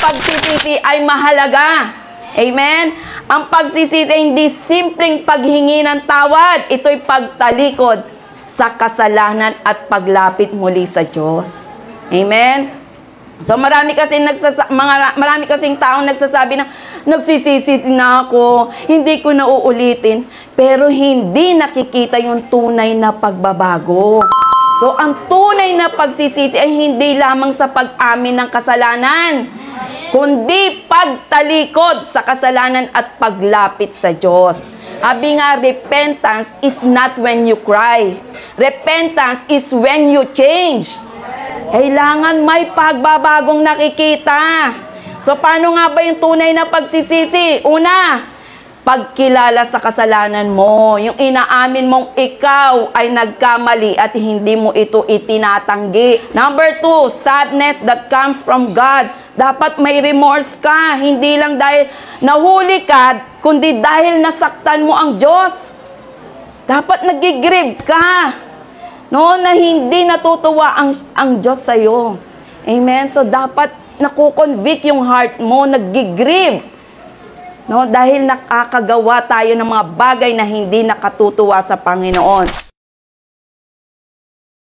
pagsisisi ay mahalaga. Amen? Ang pagsisisi ay hindi simpleng paghingi ng tawad. Ito'y pagtalikod sa kasalanan at paglapit muli sa Diyos. Amen? So marami kasing taong nagsasabi na nagsisisi na ako, hindi ko na uulitin, pero hindi nakikita yung tunay na pagbabago. So ang tunay na pagsisisi ay hindi lamang sa pag-amin ng kasalanan, kundi pagtalikod sa kasalanan at paglapit sa Diyos. Sabi nga, repentance is not when you cry. Repentance is when you change. Kailangan may pagbabagong nakikita. So, paano nga ba yung tunay na pagsisisi? Una, pagkilala sa kasalanan mo. Yung inaamin mong ikaw ay nagkamali at hindi mo ito itinatanggi. Number 2, sadness that comes from God. Dapat may remorse ka. Hindi lang dahil nahuli ka, kundi dahil nasaktan mo ang Diyos. Dapat nagigrieve ka. No, na hindi natutuwa ang Diyos sa'yo. Amen? So, dapat nakukonvict yung heart mo, nagigrieve. No, dahil nakakagawa tayo ng mga bagay na hindi nakatutuwa sa Panginoon.